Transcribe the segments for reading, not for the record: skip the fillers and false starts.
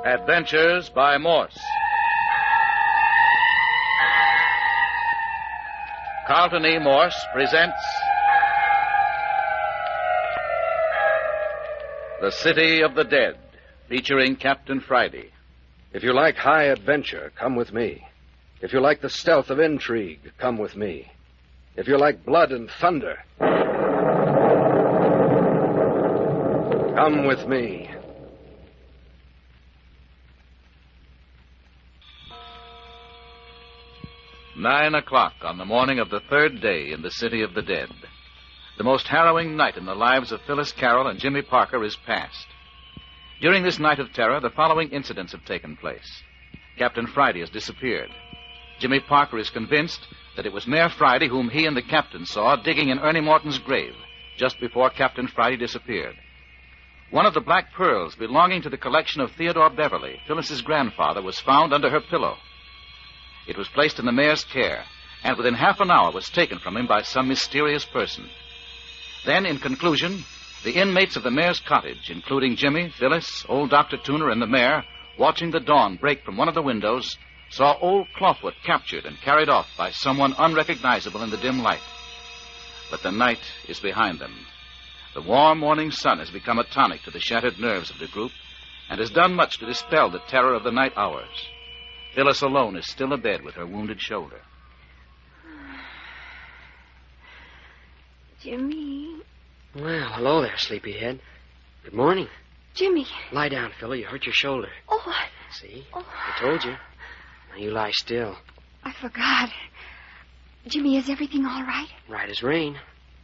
Adventures by Morse. Carlton E. Morse presents The City of the Dead, featuring Captain Friday. If you like high adventure, come with me. If you like the stealth of intrigue, come with me. If you like blood and thunder, come with me. "9 o'clock on the morning of the third day in the City of the Dead. The most harrowing night in the lives of Phyllis Carroll and Jimmy Parker is past. During this night of terror, the following incidents have taken place. Captain Friday has disappeared. Jimmy Parker is convinced that it was Mayor Friday whom he and the captain saw digging in Ernie Morton's grave just before Captain Friday disappeared. One of the black pearls belonging to the collection of Theodore Beverly, Phyllis's grandfather, was found under her pillow. It was placed in the mayor's care, and within half an hour was taken from him by some mysterious person. Then, in conclusion, the inmates of the mayor's cottage, including Jimmy, Phyllis, old Dr. Tooner, and the mayor, watching the dawn break from one of the windows, saw old Clawfoot captured and carried off by someone unrecognizable in the dim light. But the night is behind them. The warm morning sun has become a tonic to the shattered nerves of the group and has done much to dispel the terror of the night hours. Phyllis alone is still abed with her wounded shoulder. Jimmy. Well, hello there, sleepyhead. Good morning. Jimmy. Lie down, Philly. You hurt your shoulder. Oh, See? I told you. Now you lie still. I forgot. Jimmy, is everything all right? Right as rain.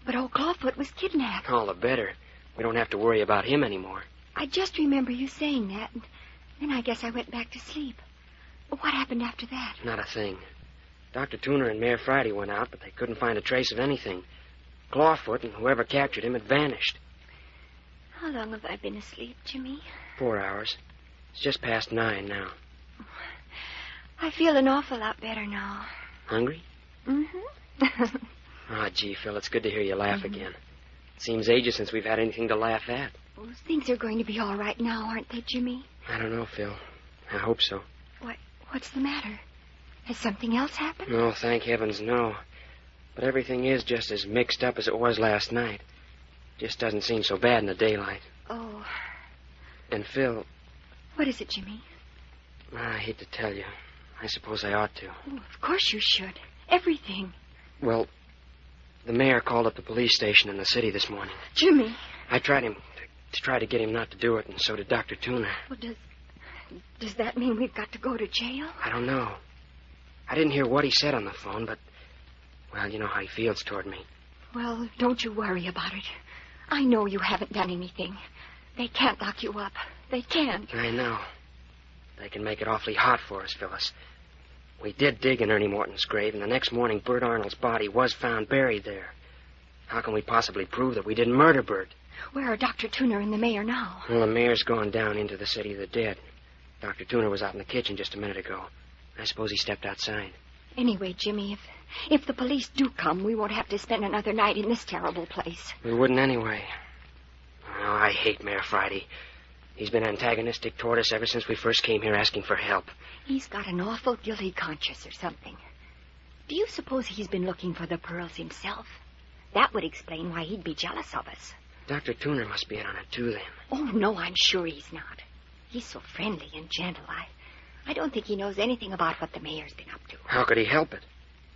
But old Clawfoot was kidnapped. All the better. We don't have to worry about him anymore. I just remember you saying that, and then I guess I went back to sleep. What happened after that? Not a thing. Dr. Tooner and Mayor Friday went out, but they couldn't find a trace of anything. Clawfoot and whoever captured him had vanished. How long have I been asleep, Jimmy? 4 hours. It's just past 9 now. I feel an awful lot better now. Hungry? Mm-hmm. Ah, gee, Phil, it's good to hear you laugh again. It seems ages since we've had anything to laugh at. Well, things are going to be all right now, aren't they, Jimmy? I don't know, Phil. I hope so. What's the matter? Has something else happened? No, thank heavens, no. But everything is just as mixed up as it was last night. Just doesn't seem so bad in the daylight. Oh. And, Phil... What is it, Jimmy? I hate to tell you. I suppose I ought to. Oh, of course you should. Everything. Well, the mayor called up the police station in the city this morning. Jimmy. I tried to try to get him not to do it, and so did Dr. Tooner. Well, does that mean we've got to go to jail? I don't know. I didn't hear what he said on the phone, but, well, you know how he feels toward me. Well, don't you worry about it. I know you haven't done anything. They can't lock you up. They can't. I know. They can make it awfully hot for us, Phyllis. We did dig in Ernie Morton's grave, and the next morning Bert Arnold's body was found buried there. How can we possibly prove that we didn't murder Bert? Where are Dr. Tooner and the mayor now? Well, the mayor's gone down into the City of the Dead. Dr. Tooner was out in the kitchen just a minute ago. I suppose he stepped outside. Anyway, Jimmy, if the police do come, we won't have to spend another night in this terrible place. We wouldn't anyway. Oh, I hate Mayor Friday. He's been antagonistic toward us ever since we first came here asking for help. He's got an awful guilty conscience or something. Do you suppose he's been looking for the pearls himself? That would explain why he'd be jealous of us. Dr. Tooner must be in on it, too, then. Oh, no, I'm sure he's not. He's so friendly and gentle. I don't think he knows anything about what the mayor's been up to. How could he help it?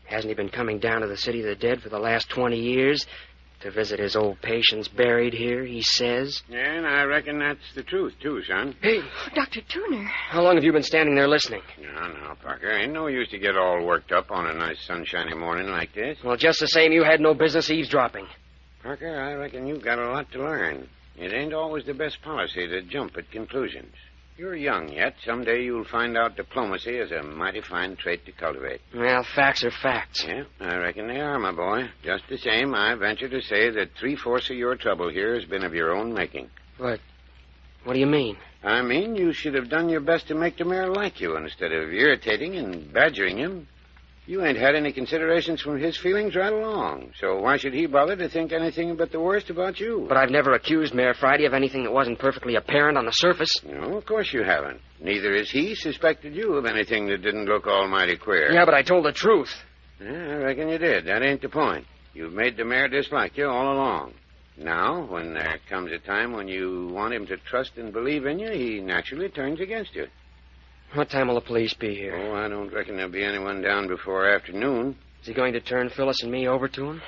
Hasn't he been coming down to the City of the Dead for the last 20 years? To visit his old patients buried here, he says. Yeah, and I reckon that's the truth, too, son. Hey. Dr. Tooner. How long have you been standing there listening? No, Parker. Ain't no use to get all worked up on a nice sunshiny morning like this. Well, just the same, you had no business eavesdropping. Parker, I reckon you've got a lot to learn. It ain't always the best policy to jump at conclusions. You're young yet. Someday you'll find out diplomacy is a mighty fine trait to cultivate. Well, facts are facts. Yeah, I reckon they are, my boy. Just the same, I venture to say that 3/4 of your trouble here has been of your own making. What do you mean? I mean, you should have done your best to make the mayor like you instead of irritating and badgering him. You ain't had any considerations from his feelings right along. So why should he bother to think anything but the worst about you? But I've never accused Mayor Friday of anything that wasn't perfectly apparent on the surface. No, of course you haven't. Neither has he suspected you of anything that didn't look almighty queer. Yeah, but I told the truth. Yeah, I reckon you did. That ain't the point. You've made the mayor dislike you all along. Now, when there comes a time when you want him to trust and believe in you, he naturally turns against you. What time will the police be here? Oh, I don't reckon there'll be anyone down before afternoon. Is he going to turn Phyllis and me over to him?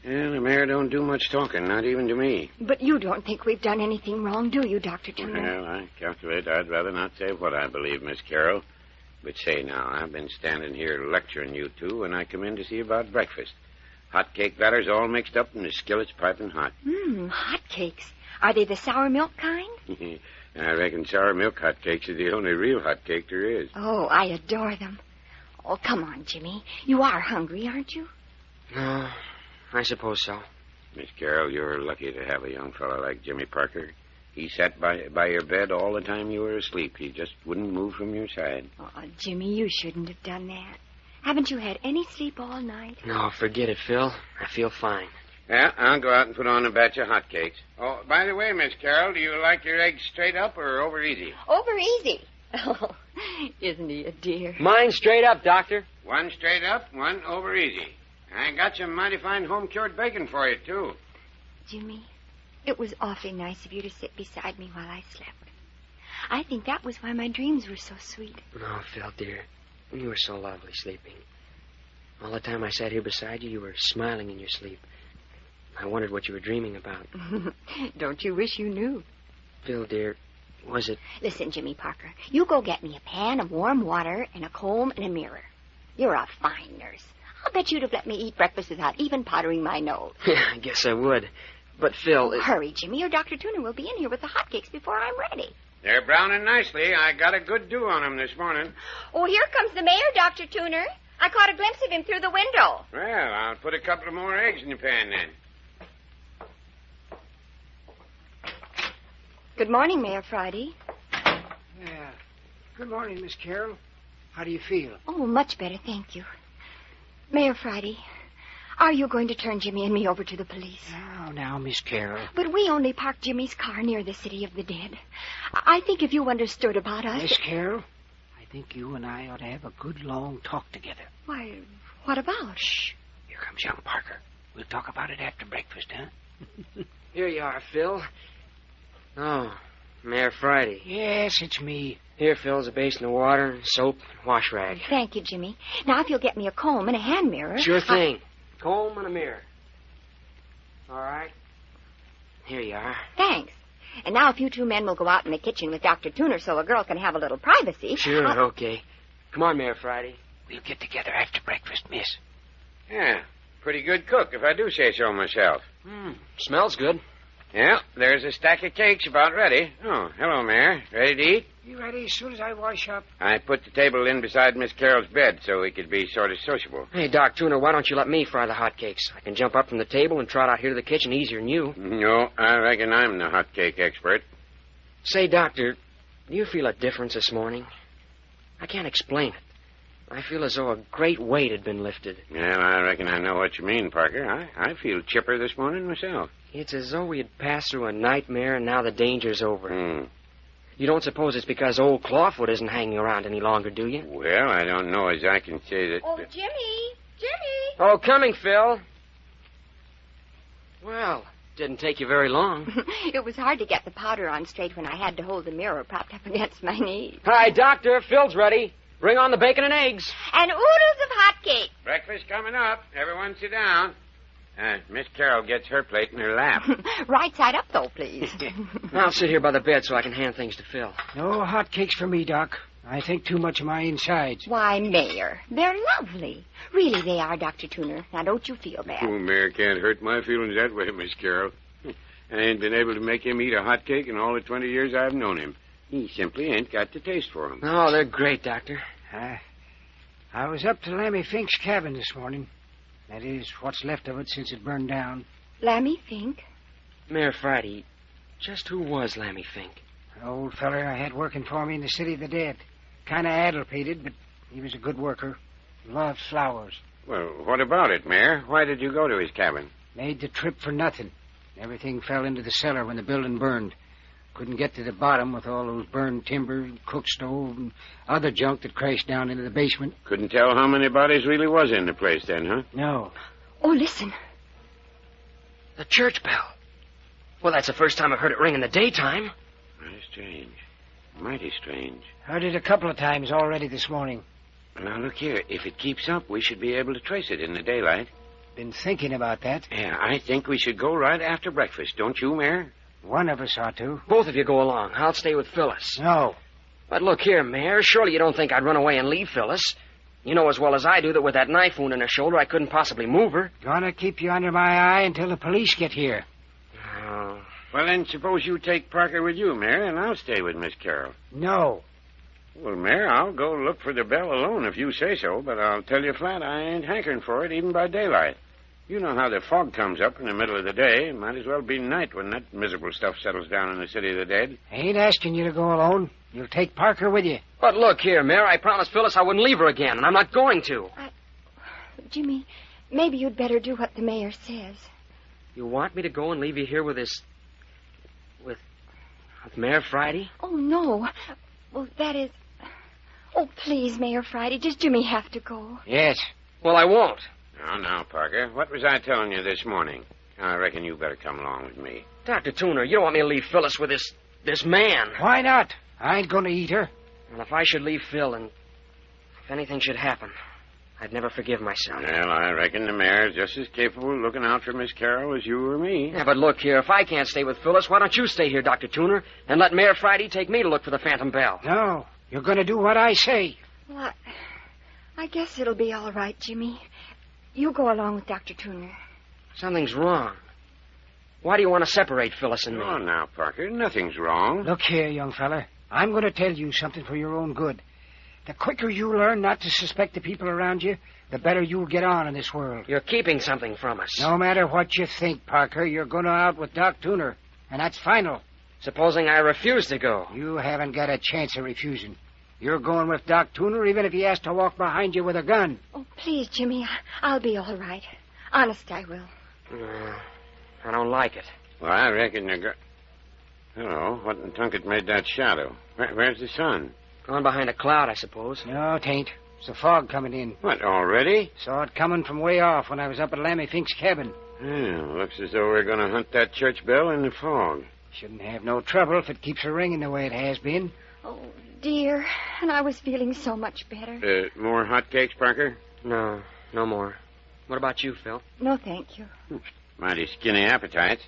Yeah, the mayor don't do much talking, not even to me. But you don't think we've done anything wrong, do you, Dr. Tuner? Well, I calculate I'd rather not say what I believe, Miss Carroll. But say now, I've been standing here lecturing you two when I come in to see about breakfast. Hot cake batter's all mixed up and the skillet's piping hot. Hot cakes. Are they the sour milk kind? I reckon sour milk hot cakes are the only real hot cake there is. Oh, I adore them. Oh, come on, Jimmy. You are hungry, aren't you? No, I suppose so. Miss Carroll, you're lucky to have a young fellow like Jimmy Parker. He sat by your bed all the time you were asleep. He just wouldn't move from your side. Oh, Jimmy, you shouldn't have done that. Haven't you had any sleep all night? No, forget it, Phil. I feel fine. Yeah, I'll go out and put on a batch of hot cakes. Oh, by the way, Miss Carroll, do you like your eggs straight up or over easy? Over easy. Oh, isn't he a dear? Mine straight up, Doctor. One straight up, one over easy. I got some mighty fine home-cured bacon for you, too. Jimmy, it was awfully nice of you to sit beside me while I slept. I think that was why my dreams were so sweet. Oh, Phil, dear, you were so lovely sleeping. All the time I sat here beside you, you were smiling in your sleep. I wondered what you were dreaming about. Don't you wish you knew? Phil, dear, was it... Listen, Jimmy Parker, you go get me a pan of warm water and a comb and a mirror. You're a fine nurse. I'll bet you'd have let me eat breakfast without even powdering my nose. Yeah, I guess I would. But, Phil... Hurry, Jimmy, or Dr. Tuner will be in here with the hotcakes before I'm ready. They're browning nicely. I got a good dew on them this morning. Oh, here comes the mayor, Dr. Tuner. I caught a glimpse of him through the window. Well, I'll put a couple of more eggs in the pan then. Good morning, Mayor Friday. Yeah. Good morning, Miss Carroll. How do you feel? Oh, much better, thank you. Mayor Friday, are you going to turn Jimmy and me over to the police? Now, Miss Carroll. But we only parked Jimmy's car near the City of the Dead. I think if you understood about us... Miss Carroll, I think you and I ought to have a good, long talk together. Why, what about? Shh. Here comes young Parker. We'll talk about it after breakfast, huh? Here you are, Phil. Oh, Mayor Friday. Yes, it's me. Here, Phil's a basin of water, soap, and wash rag. Thank you, Jimmy. Now, if you'll get me a comb and a hand mirror... Sure thing. Comb and a mirror. All right. Here you are. Thanks. And now if you two men will go out in the kitchen with Dr. Tuner so a girl can have a little privacy... Sure, okay. Come on, Mayor Friday. We'll get together after breakfast, miss. Yeah, pretty good cook, if I do say so myself. Smells good. Yeah, there's a stack of cakes about ready. Oh, hello, Mayor. Ready to eat? You ready as soon as I wash up? I put the table in beside Miss Carroll's bed so we could be sort of sociable. Hey, Doc Tuner, why don't you let me fry the hotcakes? I can jump up from the table and trot out here to the kitchen easier than you. No, I reckon I'm the hot cake expert. Say, Doctor, do you feel a difference this morning? I can't explain it. I feel as though a great weight had been lifted. Well, I reckon I know what you mean, Parker. I feel chipper this morning myself. It's as though we had passed through a nightmare and now the danger's over. You don't suppose it's because old Clawfoot isn't hanging around any longer, do you? Well, I don't know as I can say that... Oh, Jimmy! Jimmy! Oh, coming, Phil. Well, didn't take you very long. It was hard to get the powder on straight when I had to hold the mirror propped up against my knee. Hi, Doctor. Phil's ready. Bring on the bacon and eggs. And oodles of hot cake. Breakfast coming up. Everyone sit down. Miss Carroll gets her plate in her lap. Right side up, though, please. I'll sit here by the bed so I can hand things to Phil. No hot cakes for me, Doc. I think too much of my insides. Why, Mayor, they're lovely. Really, they are, Dr. Tuner. Now, don't you feel bad. Oh, Mayor can't hurt my feelings that way, Miss Carroll. I ain't been able to make him eat a hot cake in all the 20 years I've known him. He simply ain't got the taste for them. Oh, they're great, Doctor. I was up to Lammy Fink's cabin this morning. That is, what's left of it since it burned down. Lammy Fink? Mayor Friday, just who was Lammy Fink? An old feller I had working for me in the City of the Dead. Kind of addlepated, but he was a good worker. Love flowers. Well, what about it, Mayor? Why did you go to his cabin? Made the trip for nothing. Everything fell into the cellar when the building burned. Couldn't get to the bottom with all those burned timber, cook stove, and other junk that crashed down into the basement. Couldn't tell how many bodies really was in the place then, huh? No. Oh, listen. The church bell. Well, that's the first time I've heard it ring in the daytime. Mighty strange. Mighty strange. Heard it a couple of times already this morning. Now, look here. If it keeps up, we should be able to trace it in the daylight. Been thinking about that. Yeah, I think we should go right after breakfast, don't you, Mayor? One of us ought to. Both of you go along. I'll stay with Phyllis. No. But look here, Mayor. Surely you don't think I'd run away and leave Phyllis. You know as well as I do that with that knife wound in her shoulder, I couldn't possibly move her. Gonna keep you under my eye until the police get here. Oh. Well, then suppose you take Parker with you, Mayor, and I'll stay with Miss Carroll. No. Well, Mayor, I'll go look for the bell alone if you say so, but I'll tell you flat, I ain't hankering for it even by daylight. You know how the fog comes up in the middle of the day. It might as well be night when that miserable stuff settles down in the city of the dead. I ain't asking you to go alone. You'll take Parker with you. But look here, Mayor. I promised Phyllis I wouldn't leave her again, and I'm not going to. Jimmy, maybe you'd better do what the mayor says. You want me to go and leave you here with this... with Mayor Friday? Oh, no. Well, that is... Oh, please, Mayor Friday. Does Jimmy have to go? Yes. Well, I won't. Now, Parker, what was I telling you this morning? I reckon you better come along with me. Dr. Tuner, you don't want me to leave Phyllis with this man. Why not? I ain't gonna eat her. And if I should leave Phil and if anything should happen, I'd never forgive myself. Well, I reckon the mayor's just as capable of looking out for Miss Carroll as you or me. Yeah, but look here, if I can't stay with Phyllis, why don't you stay here, Dr. Tuner, and let Mayor Friday take me to look for the Phantom Bell? No. You're gonna do what I say. Well, I guess it'll be all right, Jimmy. You go along with Dr. Tuner. Something's wrong. Why do you want to separate Phyllis and me? Oh, now, Parker, nothing's wrong. Look here, young fella. I'm going to tell you something for your own good. The quicker you learn not to suspect the people around you, the better you'll get on in this world. You're keeping something from us. No matter what you think, Parker, you're going to out with Doc Tuner, and that's final. Supposing I refuse to go. You haven't got a chance of refusing. You're going with Doc Tuner even if he has to walk behind you with a gun. Oh, please, Jimmy. I'll be all right. Honest, I will. I don't like it. Well, I reckon you're Hello, what in Tunket made that shadow? Where's the sun? Gone behind a cloud, I suppose. No, 'tain't. It's the fog coming in. What, already? Saw it coming from way off when I was up at Lammy Fink's cabin. Yeah, looks as though we're going to hunt that church bell in the fog. Shouldn't have no trouble if it keeps a ringing the way it has been. Oh, dear. And I was feeling so much better. More hotcakes, Parker? No more. What about you, Phil? No, thank you. Mighty skinny appetites.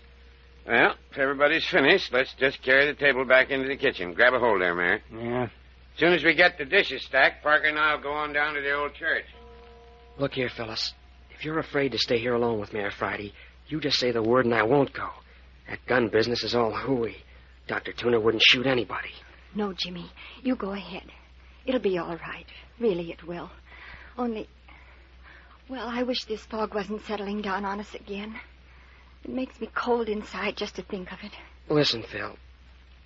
Well, if everybody's finished, let's just carry the table back into the kitchen. Grab a hold there, Mary. Yeah. As soon as we get the dishes stacked, Parker and I'll go on down to the old church. Look here, Phyllis. If you're afraid to stay here alone with Mayor Friday, you just say the word and I won't go. That gun business is all hooey. Dr. Tuner wouldn't shoot anybody. No, Jimmy. You go ahead. It'll be all right. Really, it will. Only... Well, I wish this fog wasn't settling down on us again. It makes me cold inside just to think of it. Listen, Phil.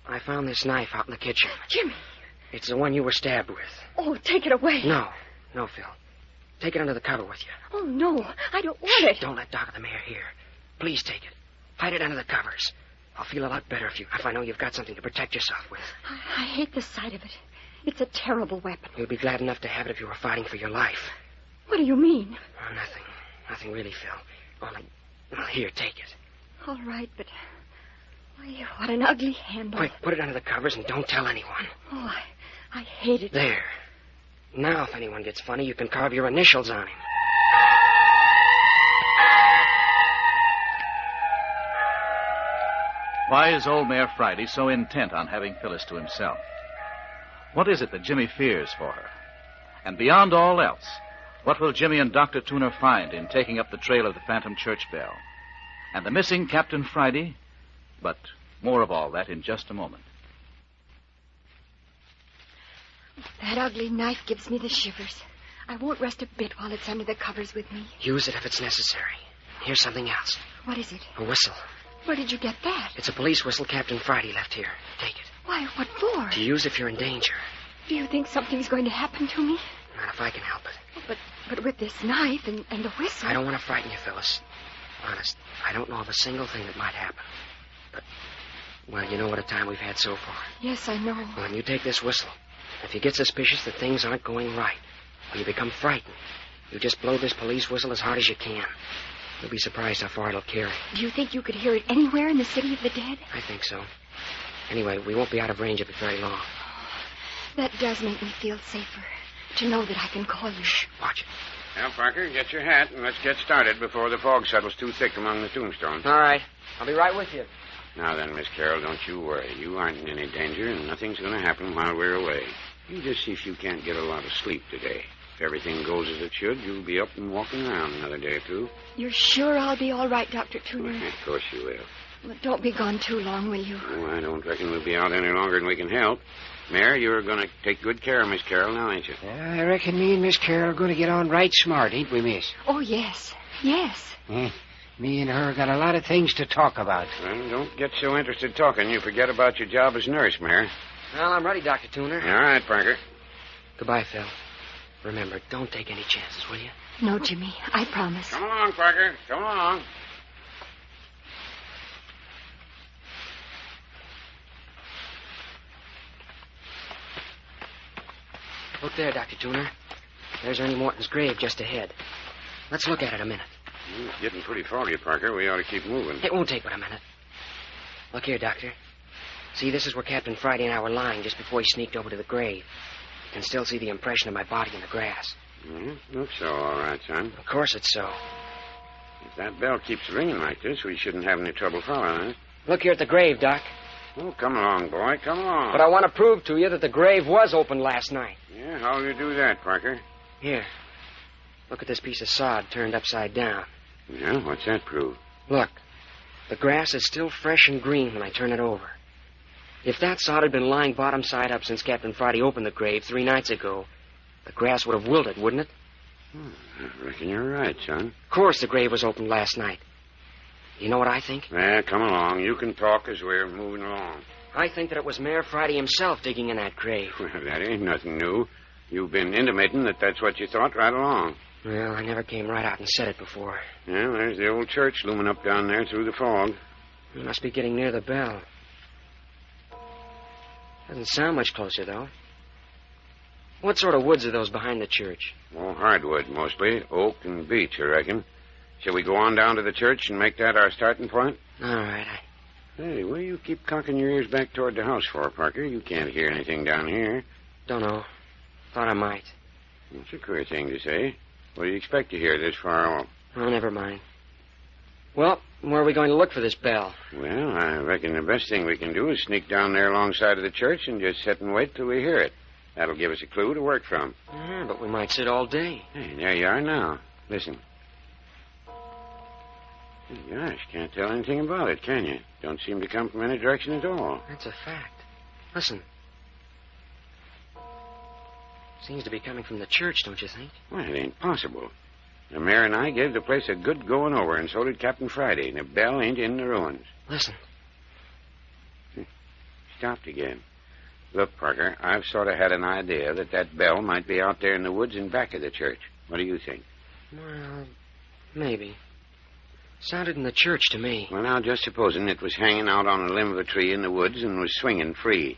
I found this knife out in the kitchen. Jimmy! It's the one you were stabbed with. Oh, take it away. No, Phil. Take it under the cover with you. Oh, no. I don't want it. Don't let Doc or the mayor hear. Please take it. Hide it under the covers. I'll feel a lot better if I know you've got something to protect yourself with. I hate the sight of it. It's a terrible weapon. You'd be glad enough to have it if you were fighting for your life. What do you mean? Oh, nothing. Nothing really, Phil. Only, well, here, take it. All right, but... Why, what an ugly handle. Quick, put it under the covers and don't tell anyone. Oh, I hate it. There. Now, if anyone gets funny, you can carve your initials on him. Why is old Mayor Friday so intent on having Phyllis to himself? What is it that Jimmy fears for her? And beyond all else, what will Jimmy and Dr. Tuner find in taking up the trail of the Phantom Church Bell? And the missing Captain Friday? But more of all that in just a moment. That ugly knife gives me the shivers. I won't rest a bit while it's under the covers with me. Use it if it's necessary. Here's something else. What is it? A whistle. Where did you get that? It's a police whistle Captain Friday left here. Take it. Why, what for? To use if you're in danger. Do you think something's going to happen to me? Not if I can help it. But But with this knife and the whistle... I don't want to frighten you, Phyllis. Honest, I don't know of a single thing that might happen. But, well, you know what a time we've had so far. Yes, I know. Well, and you take this whistle. If you get suspicious that things aren't going right, or you become frightened, you just blow this police whistle as hard as you can. You'll be surprised how far it'll carry. Do you think you could hear it anywhere in the city of the dead? I think so. Anyway, we won't be out of range of it very long. That does make me feel safer, to know that I can call you. Shh, watch it. Now, Parker, get your hat and let's get started before the fog settles too thick among the tombstones. All right. I'll be right with you. Now then, Miss Carroll, don't you worry. You aren't in any danger, and nothing's going to happen while we're away. You just see if you can't get a lot of sleep today. If everything goes as it should, you'll be up and walking around another day or two. You're sure I'll be all right, Dr. Tuner? Well, of course you will. Well, don't be gone too long, will you? Oh, I don't reckon we'll be out any longer than we can help. Mare, you're going to take good care of Miss Carroll now, ain't you? I reckon me and Miss Carroll are going to get on right smart, ain't we, miss? Oh, yes. Yes. Me and her got a lot of things to talk about. Well, don't get so interested talking you forget about your job as nurse, Mare. Well, I'm ready, Dr. Tuner. All right, Parker. Goodbye, Phil. Remember, don't take any chances, will you? No, Jimmy. I promise. Come along, Parker. Come along. Look there, Dr. Tuner. There's Ernie Morton's grave just ahead. Let's look at it a minute. It's getting pretty foggy, Parker. We ought to keep moving. It won't take but a minute. Look here, Doctor. See, this is where Captain Friday and I were lying just before he sneaked over to the grave. You can still see the impression of my body in the grass. Looks so, all right, son. Of course it's so. If that bell keeps ringing like this, we shouldn't have any trouble following it. Look here at the grave, Doc. Oh, come along, boy. Come along. But I want to prove to you that the grave was opened last night. Yeah, how'll you do that, Parker? Here. Look at this piece of sod turned upside down. Yeah, what's that prove? Look. The grass is still fresh and green when I turn it over. If that sod had been lying bottom side up since Captain Friday opened the grave 3 nights ago, the grass would have wilted, wouldn't it? I reckon you're right, son. Of course the grave was opened last night. You know what I think? Come along. You can talk as we're moving along. I think that it was Mayor Friday himself digging in that grave. Well, that ain't nothing new. You've been intimating that that's what you thought right along. Well, I never came right out and said it before. Yeah, there's the old church looming up down there through the fog. We must be getting near the bell. Doesn't sound much closer, though. What sort of woods are those behind the church? Oh, hardwood, mostly. Oak and beech, I reckon. Shall we go on down to the church and make that our starting point? All right. Hey, what do you keep cocking your ears back toward the house for, Parker? You can't hear anything down here. Don't know. Thought I might. That's a queer thing to say. What do you expect to hear this far off? Oh, never mind. Well, where are we going to look for this bell? Well, I reckon the best thing we can do is sneak down there alongside of the church and just sit and wait till we hear it. That'll give us a clue to work from. Yeah, but we might sit all day. Hey, there you are now. Listen. Gosh, can't tell anything about it, can you? Don't seem to come from any direction at all. That's a fact. Listen. Seems to be coming from the church, don't you think? Well, it ain't possible. The mayor and I gave the place a good going over, and so did Captain Friday, and the bell ain't in the ruins. Listen. Stopped again. Look, Parker, I've sort of had an idea that bell might be out there in the woods in back of the church. What do you think? Well, maybe. Sounded in the church to me. Well, now, just supposing it was hanging out on a limb of a tree in the woods and was swinging free.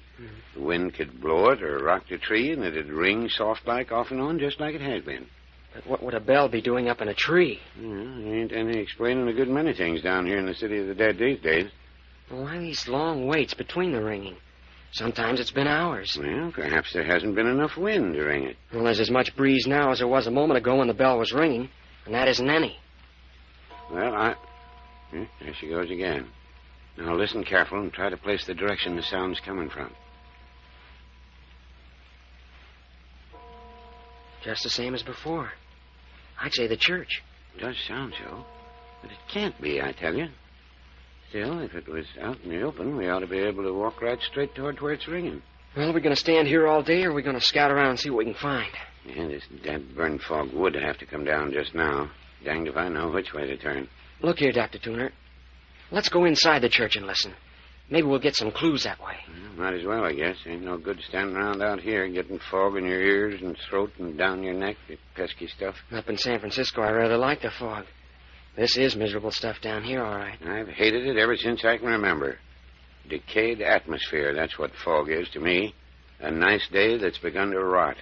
The wind could blow it or rock the tree, and it'd ring soft-like off and on, just like it has been. But what would a bell be doing up in a tree? Ain't any explaining a good many things down here in the city of the dead these days. Well, why these long waits between the ringing? Sometimes it's been hours. Well, perhaps there hasn't been enough wind to ring it. Well, there's as much breeze now as there was a moment ago when the bell was ringing, and that isn't any. Well, there she goes again. Now, listen careful and try to place the direction the sound's coming from. Just the same as before. I'd say the church. It does sound so. But it can't be, I tell you. Still, if it was out in the open, we ought to be able to walk right straight toward where it's ringing. Well, are we going to stand here all day, or are we going to scout around and see what we can find? Yeah, this damn burned fog would have to come down just now. Danged if I know which way to turn. Look here, Dr. Tuner. Let's go inside the church and listen. Maybe we'll get some clues that way. Might as well, I guess. Ain't no good standing around out here getting fog in your ears and throat and down your neck. The pesky stuff. Up in San Francisco, I rather like the fog. This is miserable stuff down here, all right. I've hated it ever since I can remember. Decayed atmosphere, that's what fog is to me. A nice day that's begun to rot.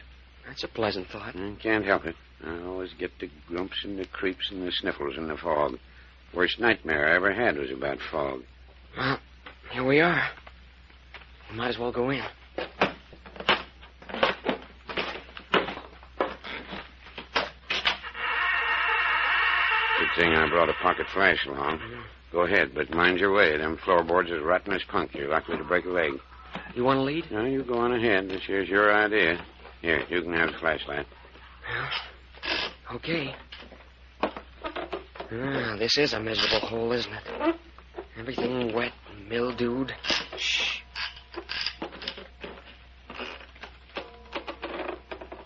That's a pleasant thought. I can't help it. I always get the grumps and the creeps and the sniffles in the fog. Worst nightmare I ever had was about fog. Well, here we are. We might as well go in. Good thing I brought a pocket flash along. Go ahead, but mind your way. Them floorboards is rotten as punk. You're likely to break a leg. You want to lead? No, you go on ahead. This here's your idea. Here, you can have the flashlight. Well, okay. This is a miserable hole, isn't it? Everything wet and mildewed. Shh.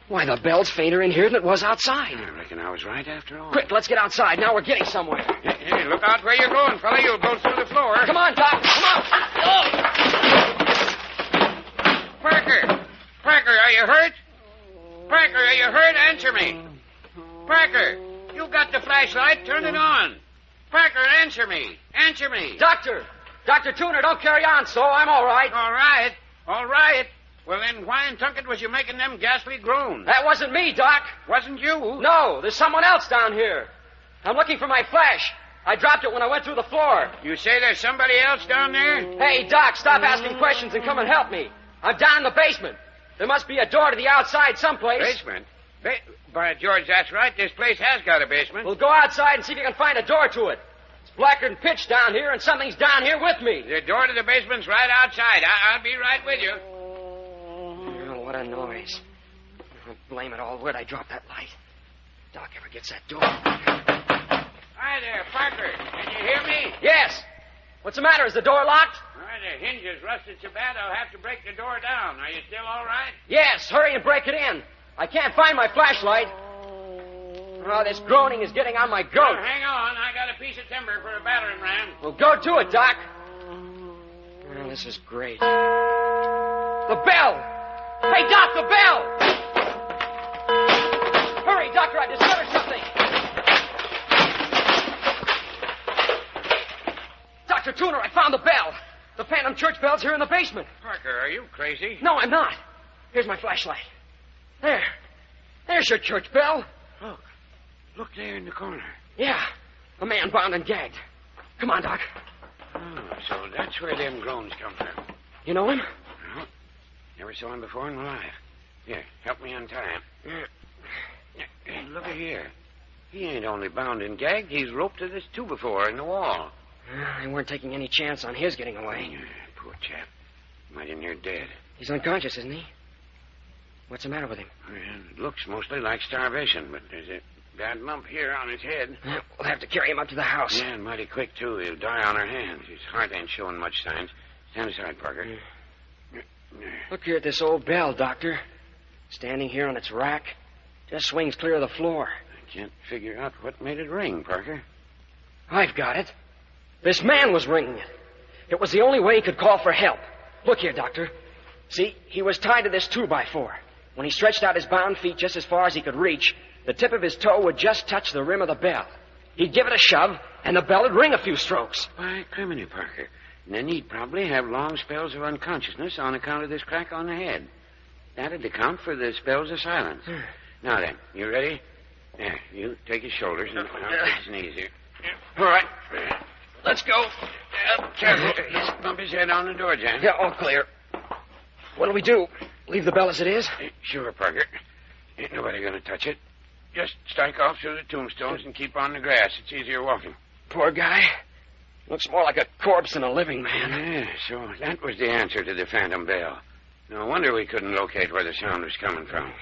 Why, the bell's fainter in here than it was outside. I reckon I was right after all. Quick, let's get outside. Now we're getting somewhere. Hey, look out where you're going, fella. You'll go through the floor. Come on, Doc. Come on. Parker! Parker, are you hurt? Parker, are you hurt? Answer me. Parker, you got the flashlight. Turn it on. Parker, answer me. Answer me. Doctor! Dr. Tuner, don't carry on so. I'm all right. All right. All right. Well, then why in Tunket was you making them ghastly groans? That wasn't me, Doc. Wasn't you? No, there's someone else down here. I'm looking for my flash. I dropped it when I went through the floor. You say there's somebody else down there? Hey, Doc, stop asking questions and come and help me. I'm down in the basement. There must be a door to the outside someplace. Basement? By George, that's right. This place has got a basement. Well, go outside and see if you can find a door to it. It's blacker than pitch down here, and something's down here with me. The door to the basement's right outside. I'll be right with you. Oh, what a noise. Oh, blame it all. Where'd I drop that light? Doc ever gets that door. Hi there, Parker. Can you hear me? Yes. What's the matter? Is the door locked? All right, the hinge is rusted so bad I'll have to break the door down. Are you still all right? Yes. Hurry and break it in. I can't find my flashlight. Oh, this groaning is getting on my goat. Well, hang on. I got a piece of timber for a battering ram. Well, go to it, Doc. Oh, this is great. The bell! Hey, Doc, the bell! Hurry, Doctor, I discovered something. Dr. Tuner, I found the bell. The phantom church bell's here in the basement. Parker, are you crazy? No, I'm not. Here's my flashlight. There. There's your church bell. Look. Look there in the corner. Yeah. A man bound and gagged. Come on, Doc. Oh, so that's where them groans come from. You know him? No. Never saw him before in my life. Here, help me untie him. Hey, look at here. He ain't only bound and gagged, he's roped to this 2x4 in the wall. They weren't taking any chance on his getting away. Poor chap. Might in here dead. He's unconscious, isn't he? What's the matter with him? It looks mostly like starvation, but there's a bad lump here on his head. We'll have to carry him up to the house. Yeah, and mighty quick, too. He'll die on our hands. His heart ain't showing much signs. Stand aside, Parker. Look here at this old bell, Doctor. Standing here on its rack. Just swings clear of the floor. I can't figure out what made it ring, Parker. I've got it. This man was ringing it. It was the only way he could call for help. Look here, Doctor. See, he was tied to this 2x4. When he stretched out his bound feet just as far as he could reach, the tip of his toe would just touch the rim of the bell. He'd give it a shove, and the bell would ring a few strokes. Why, criminy, Parker. And then he'd probably have long spells of unconsciousness on account of this crack on the head. That'd account for the spells of silence. Now then, you ready? There, you take his shoulders and I'll take his knees here. All right. Let's go. Careful. Bump his head on the door, Jan. Yeah, all clear. What'll we do? Leave the bell as it is? Sure, Parker. Ain't nobody gonna touch it. Just strike off through the tombstones and keep on the grass. It's easier walking. Poor guy. Looks more like a corpse than a living man. Yeah, so that was the answer to the phantom bell. No wonder we couldn't locate where the sound was coming from.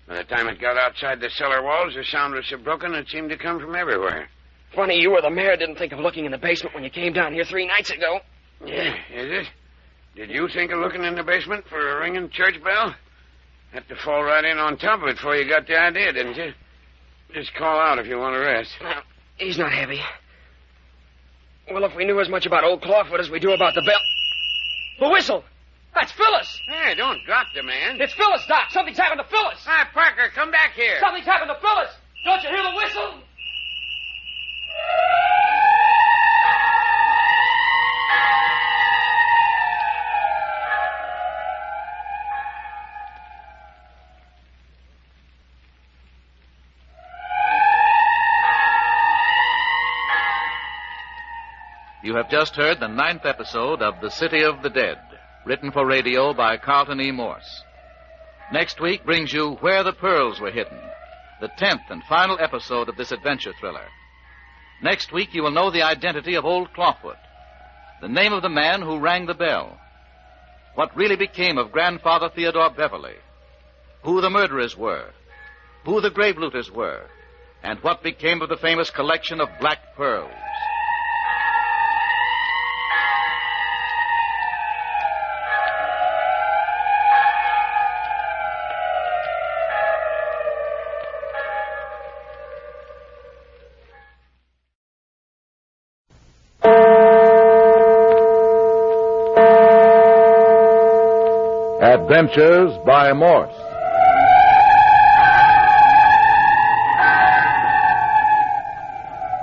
By the time it got outside the cellar walls, the sound was so broken it seemed to come from everywhere. Funny you or the mayor didn't think of looking in the basement when you came down here 3 nights ago. Yeah, is it? Did you think of looking in the basement for a ringing church bell? Had to fall right in on top of it before you got the idea, didn't you? Just call out if you want to rest. Well, he's not heavy. Well, if we knew as much about old Clawfoot as we do about the bell... The whistle! That's Phyllis! Hey, don't drop the man. It's Phyllis, Doc! Something's happened to Phyllis! Hi, Parker, come back here. Something's happened to Phyllis! Don't you hear the whistle? You have just heard the 9th episode of The City of the Dead, written for radio by Carlton E. Morse. Next week brings you Where the Pearls Were Hidden, the 10th and final episode of this adventure thriller. Next week you will know the identity of Old Clawfoot, the name of the man who rang the bell, what really became of Grandfather Theodore Beverly, who the murderers were, who the grave looters were, and what became of the famous collection of black pearls. Adventures by Morse.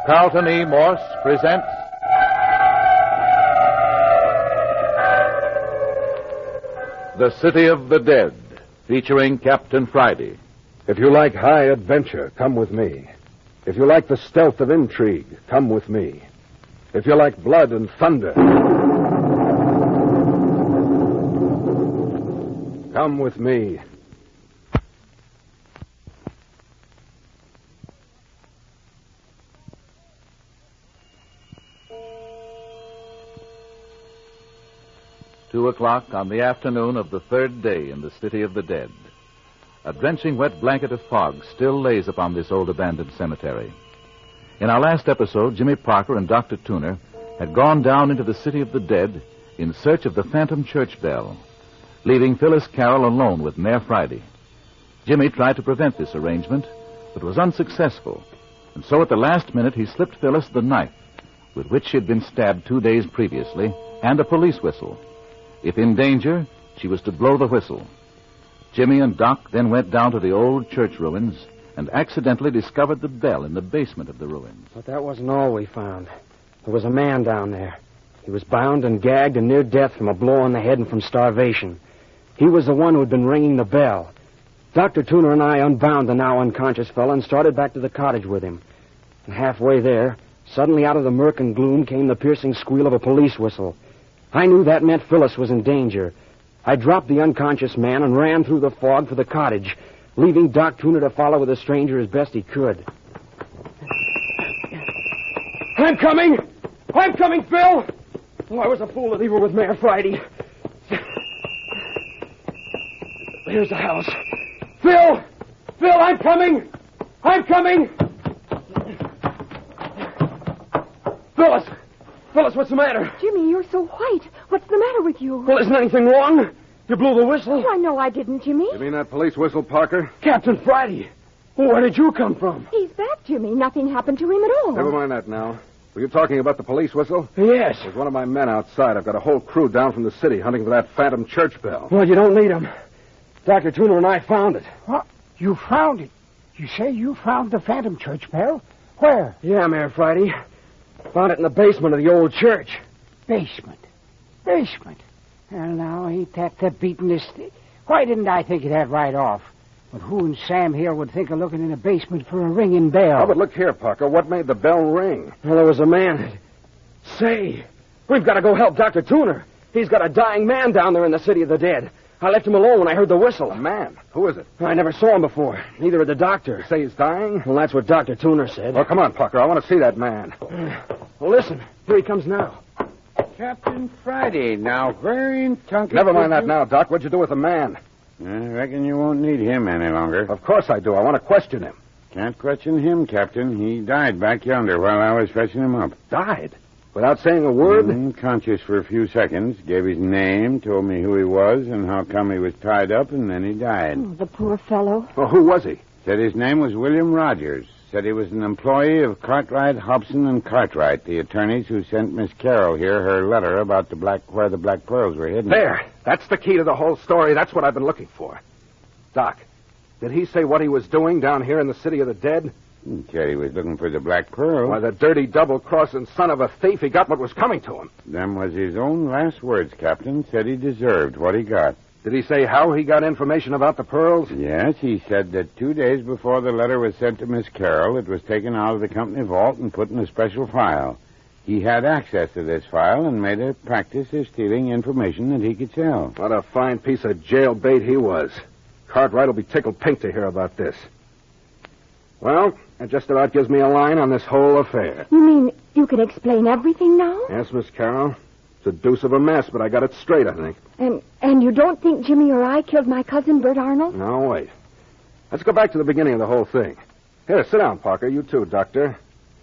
Carlton E. Morse presents The City of the Dead, featuring Captain Friday. If you like high adventure, come with me. If you like the stealth of intrigue, come with me. If you like blood and thunder, come with me. Two o'clock on the afternoon of the third day in the City of the Dead. A drenching wet blanket of fog still lays upon this old abandoned cemetery. In our last episode, Jimmy Parker and Dr. Tooner had gone down into the City of the Dead in search of the phantom church bell, leaving Phyllis Carroll alone with Mayor Friday. Jimmy tried to prevent this arrangement, but was unsuccessful, and so at the last minute he slipped Phyllis the knife with which she had been stabbed 2 days previously, and a police whistle. If in danger, she was to blow the whistle. Jimmy and Doc then went down to the old church ruins and accidentally discovered the bell in the basement of the ruins. But that wasn't all we found. There was a man down there. He was bound and gagged and near death from a blow on the head and from starvation. He was the one who had been ringing the bell. Dr. Tooner and I unbound the now unconscious fellow and started back to the cottage with him. And halfway there, suddenly out of the murk and gloom came the piercing squeal of a police whistle. I knew that meant Phyllis was in danger. I dropped the unconscious man and ran through the fog for the cottage, leaving Doc Tooner to follow with the stranger as best he could. I'm coming! I'm coming, Phil! Oh, I was a fool to leave her with Mayor Friday. There's the house. Phil! Phil, I'm coming! I'm coming! Phyllis! Phyllis, what's the matter? Jimmy, you're so white. What's the matter with you? Well, isn't anything wrong? You blew the whistle? Why, no, I didn't, Jimmy. You mean that police whistle, Parker? Captain Friday. Where did you come from? He's back, Jimmy. Nothing happened to him at all. Never mind that now. Were you talking about the police whistle? Yes. There's one of my men outside. I've got a whole crew down from the city hunting for that phantom church bell. Well, you don't need him. Dr. Tooner and I found it. What? You found it? You say you found the phantom church bell? Where? Yeah, Mayor Friday. Found it in the basement of the old church. Basement. Well, now, ain't that the beatenest... Why didn't I think of that right off? But who and Sam here would think of looking in the basement for a ringing bell? Oh, but look here, Parker. What made the bell ring? Well, there was a man. Say, we've got to go help Dr. Tooner. He's got a dying man down there in the City of the Dead. I left him alone when I heard the whistle. A man? Who is it? I never saw him before. Neither did the doctor. You say he's dying? Well, that's what Dr. Tooner said. Oh, come on, Parker. I want to see that man. Well, listen. Here he comes now. Captain Friday, now where in Tunky... Never mind that now, Doc. What'd you do with the man? I reckon you won't need him any longer. Of course I do. I want to question him. Can't question him, Captain. He died back yonder while I was fetching him up. Died? Without saying a word? Unconscious for a few seconds. Gave his name, told me who he was, and how come he was tied up, and then he died. Oh, the poor fellow. Well, who was he? Said his name was William Rogers. Said he was an employee of Cartwright, Hobson, and Cartwright, the attorneys who sent Miss Carroll here her letter about where the black pearls were hidden. There. That's the key to the whole story. That's what I've been looking for. Doc, did he say what he was doing down here in the City of the Dead? He said he was looking for the black pearl. Why, the dirty, double-crossing son of a thief, he got what was coming to him. Them was his own last words, Captain. Said he deserved what he got. Did he say how he got information about the pearls? Yes, he said that 2 days before the letter was sent to Miss Carroll, it was taken out of the company vault and put in a special file. He had access to this file and made a practice of stealing information that he could sell. What a fine piece of jailbait he was. Cartwright will be tickled pink to hear about this. Well, that just about gives me a line on this whole affair. You mean you can explain everything now? Yes, Miss Carroll. It's a deuce of a mess, but I got it straight, I think. And you don't think Jimmy or I killed my cousin, Bert Arnold? No, wait. Let's go back to the beginning of the whole thing. Here, sit down, Parker. You too, Doctor.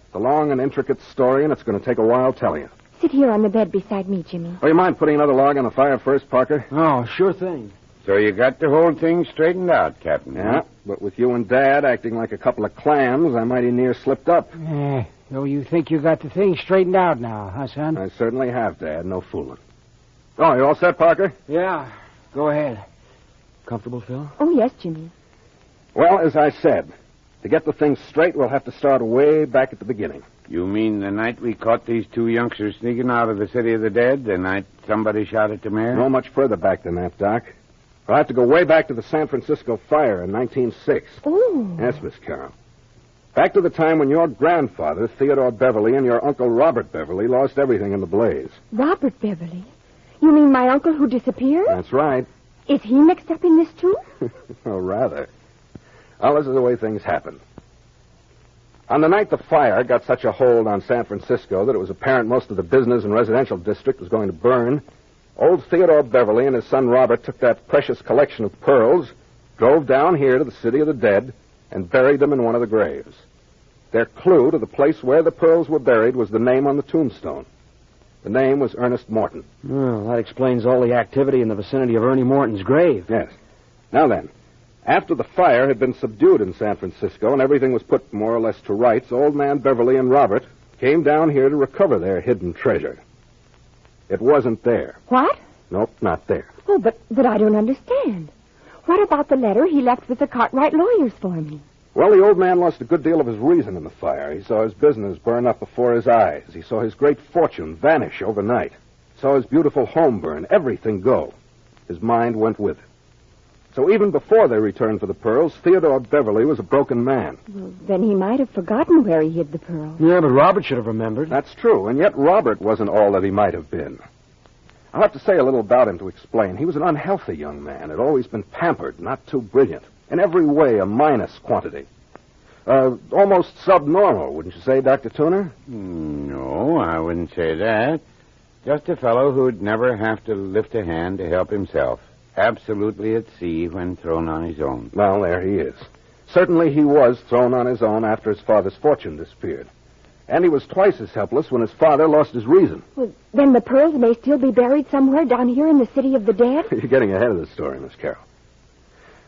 It's a long and intricate story, and it's going to take a while telling you. Sit here on the bed beside me, Jimmy. Oh, you mind putting another log on the fire first, Parker? Oh, sure thing. So you got the whole thing straightened out, Captain. Yeah, but with you and Dad acting like a couple of clams, I mighty near slipped up. So you think you got the thing straightened out now, huh, son? I certainly have, Dad. No fooling. Oh, you all set, Parker? Yeah. Go ahead. Comfortable, Phil? Oh, yes, Jimmy. Well, as I said, to get the thing straight, we'll have to start way back at the beginning. You mean the night we caught these two youngsters sneaking out of the City of the Dead? The night somebody shot at the mayor? No much further back than that, Doc. We'll have to go way back to the San Francisco fire in 1906. Oh. Yes, Miss Carroll. Back to the time when your grandfather, Theodore Beverly, and your uncle Robert Beverly lost everything in the blaze. Robert Beverly? You mean my uncle who disappeared? That's right. Is he mixed up in this, too? Oh, rather. Well, this is the way things happened. On the night the fire got such a hold on San Francisco that it was apparent most of the business and residential district was going to burn, old Theodore Beverly and his son Robert took that precious collection of pearls, drove down here to the City of the Dead, and buried them in one of the graves. Their clue to the place where the pearls were buried was the name on the tombstone. The name was Ernest Morton. Well, that explains all the activity in the vicinity of Ernie Morton's grave. Yes. Now then, after the fire had been subdued in San Francisco and everything was put more or less to rights, old man Beverly and Robert came down here to recover their hidden treasure. It wasn't there. What? Nope, not there. Oh, but I don't understand. What about the letter he left with the Cartwright lawyers for me? Well, the old man lost a good deal of his reason in the fire. He saw his business burn up before his eyes. He saw his great fortune vanish overnight. He saw his beautiful home burn, everything go. His mind went with it. So even before they returned for the pearls, Theodore Beverly was a broken man. Well, then he might have forgotten where he hid the pearls. Yeah, but Robert should have remembered. That's true, and yet Robert wasn't all that he might have been. I'll have to say a little about him to explain. He was an unhealthy young man, had always been pampered, not too brilliant. In every way, a minus quantity. Almost subnormal, wouldn't you say, Dr. Tuner? No, I wouldn't say that. Just a fellow who'd never have to lift a hand to help himself. Absolutely at sea when thrown on his own. Well, there he is. Certainly he was thrown on his own after his father's fortune disappeared. And he was twice as helpless when his father lost his reason. Well, then the pearls may still be buried somewhere down here in the City of the Dead? You're getting ahead of the story, Miss Carroll.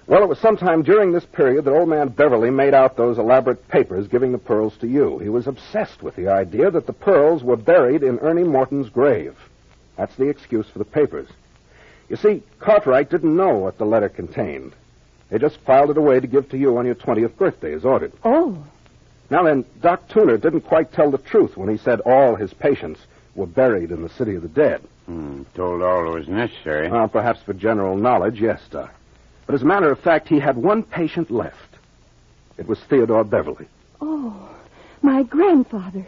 Well, it was sometime during this period that old man Beverly made out those elaborate papers giving the pearls to you. He was obsessed with the idea that the pearls were buried in Ernie Morton's grave. That's the excuse for the papers. You see, Cartwright didn't know what the letter contained. They just filed it away to give to you on your 20th birthday as ordered. Oh. Now then, Doc Tuner didn't quite tell the truth when he said all his patients were buried in the City of the Dead. Told all that was necessary. Well, perhaps for general knowledge, yes, Doc. But as a matter of fact, he had one patient left. It was Theodore Beverly. Oh, my grandfather.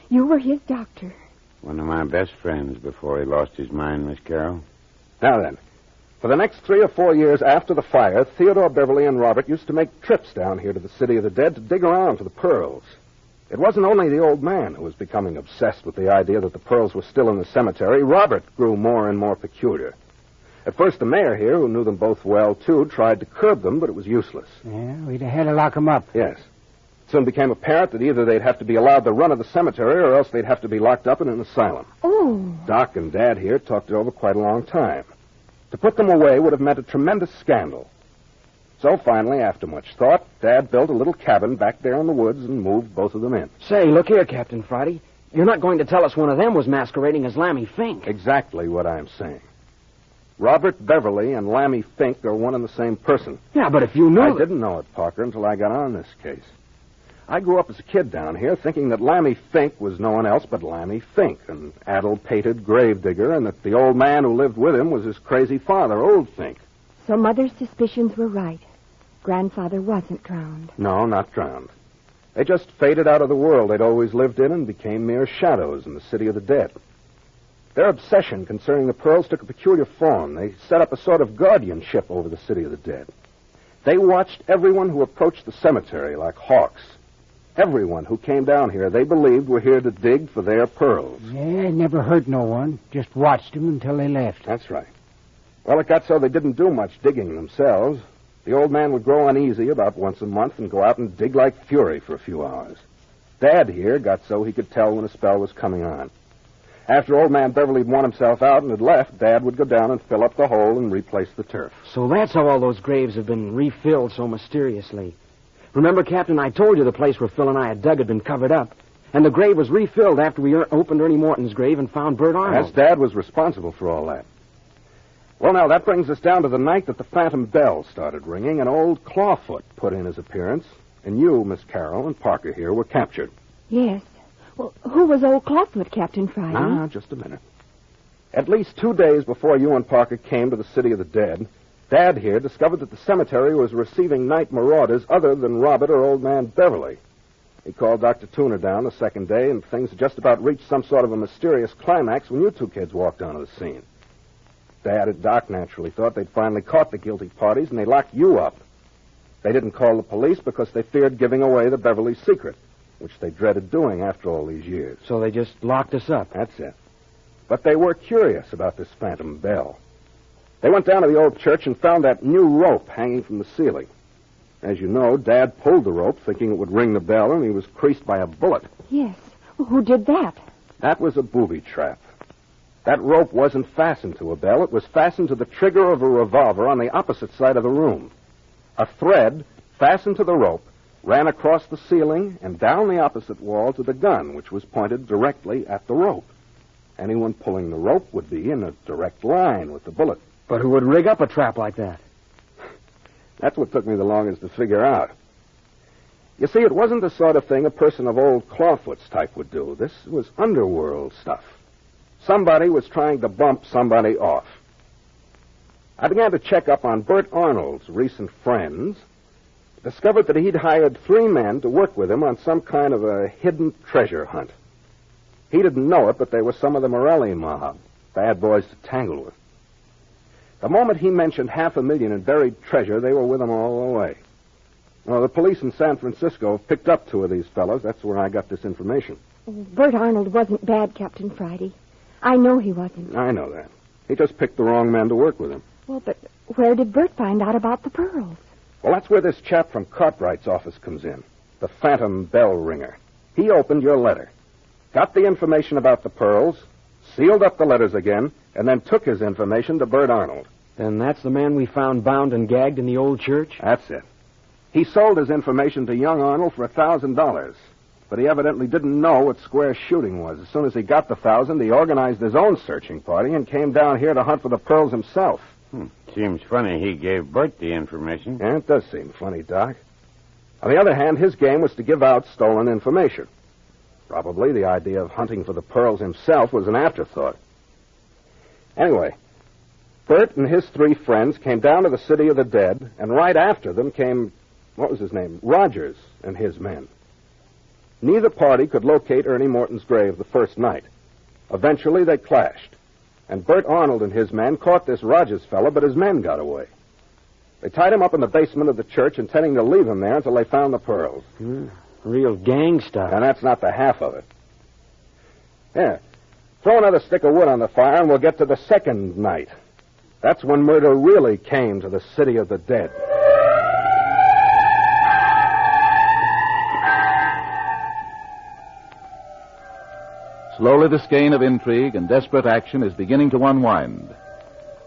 You were his doctor. One of my best friends before he lost his mind, Miss Carroll. Now then, for the next 3 or 4 years after the fire, Theodore Beverly and Robert used to make trips down here to the City of the Dead to dig around for the pearls. It wasn't only the old man who was becoming obsessed with the idea that the pearls were still in the cemetery. Robert grew more and more peculiar. At first, the mayor here, who knew them both well, too, tried to curb them, but it was useless. Yeah, we'd have had to lock them up. Yes. It soon became apparent that either they'd have to be allowed the run of the cemetery or else they'd have to be locked up in an asylum. Oh. Doc and Dad here talked it over quite a long time. To put them away would have meant a tremendous scandal. So finally, after much thought, Dad built a little cabin back there in the woods and moved both of them in. Say, look here, Captain Friday. You're not going to tell us one of them was masquerading as Lammy Fink. Exactly what I'm saying. Robert Beverly and Lammy Fink are one and the same person. Yeah, but if you knew... I didn't know it, Parker, until I got on this case. I grew up as a kid down here thinking that Lammy Fink was no one else but Lammy Fink, an addle-pated gravedigger, and that the old man who lived with him was his crazy father, Old Fink. So Mother's suspicions were right. Grandfather wasn't drowned. No, not drowned. They just faded out of the world they'd always lived in and became mere shadows in the city of the dead. Their obsession concerning the pearls took a peculiar form. They set up a sort of guardianship over the city of the dead. They watched everyone who approached the cemetery like hawks. Everyone who came down here, they believed, were here to dig for their pearls. Yeah, never hurt no one. Just watched them until they left. That's right. Well, it got so they didn't do much digging themselves. The old man would grow uneasy about once a month and go out and dig like fury for a few hours. Dad here got so he could tell when a spell was coming on. After old man Beverly had worn himself out and had left, Dad would go down and fill up the hole and replace the turf. So that's how all those graves have been refilled so mysteriously. Remember, Captain, I told you the place where Phil and I had dug had been covered up. And the grave was refilled after we opened Ernie Morton's grave and found Bert Arnold. Yes, Dad was responsible for all that. Well, now, that brings us down to the night that the phantom bell started ringing and old Clawfoot put in his appearance. And you, Miss Carroll, and Parker here were captured. Yes. Well, who was old Clawfoot, Captain Friday? Ah, just a minute. At least 2 days before you and Parker came to the city of the dead, Dad here discovered that the cemetery was receiving night marauders other than Robert or old man Beverly. He called Dr. Tooner down the second day, and things had just about reached some sort of a mysterious climax when you two kids walked onto the scene. Dad and Doc naturally thought they'd finally caught the guilty parties, and they locked you up. They didn't call the police because they feared giving away the Beverly secret, which they dreaded doing after all these years. So they just locked us up. That's it. But they were curious about this phantom bell. They went down to the old church and found that new rope hanging from the ceiling. As you know, Dad pulled the rope thinking it would ring the bell, and he was creased by a bullet. Yes. Well, who did that? That was a booby trap. That rope wasn't fastened to a bell. It was fastened to the trigger of a revolver on the opposite side of the room. A thread fastened to the rope ran across the ceiling and down the opposite wall to the gun, which was pointed directly at the rope. Anyone pulling the rope would be in a direct line with the bullet. But who would rig up a trap like that? That's what took me the longest to figure out. You see, it wasn't the sort of thing a person of old Clawfoot's type would do. This was underworld stuff. Somebody was trying to bump somebody off. I began to check up on Bert Arnold's recent friends, discovered that he'd hired 3 men to work with him on some kind of a hidden treasure hunt. He didn't know it, but they were some of the Morelli mob, bad boys to tangle with. The moment he mentioned $500,000 in buried treasure, they were with him all the way. Well, the police in San Francisco have picked up 2 of these fellows. That's where I got this information. Bert Arnold wasn't bad, Captain Friday. I know he wasn't. I know that. He just picked the wrong men to work with him. Well, but where did Bert find out about the pearls? Well, that's where this chap from Cartwright's office comes in. The phantom bell ringer. He opened your letter, got the information about the pearls, sealed up the letters again, and then took his information to Bert Arnold. Then that's the man we found bound and gagged in the old church? That's it. He sold his information to young Arnold for $1,000. But he evidently didn't know what square shooting was. As soon as he got the $1,000, he organized his own searching party and came down here to hunt for the pearls himself. Seems funny he gave Bert the information. Yeah, it does seem funny, Doc. On the other hand, his game was to give out stolen information. Probably the idea of hunting for the pearls himself was an afterthought. Anyway, Bert and his 3 friends came down to the city of the dead, and right after them came, what was his name? Rogers and his men. Neither party could locate Ernie Morton's grave the first night. Eventually, they clashed. And Bert Arnold and his men caught this Rogers fellow, but his men got away. They tied him up in the basement of the church, intending to leave him there until they found the pearls. Real gang stuff. And that's not the half of it. Here, throw another stick of wood on the fire, and we'll get to the second night. That's when murder really came to the city of the dead. Slowly, the skein of intrigue and desperate action is beginning to unwind.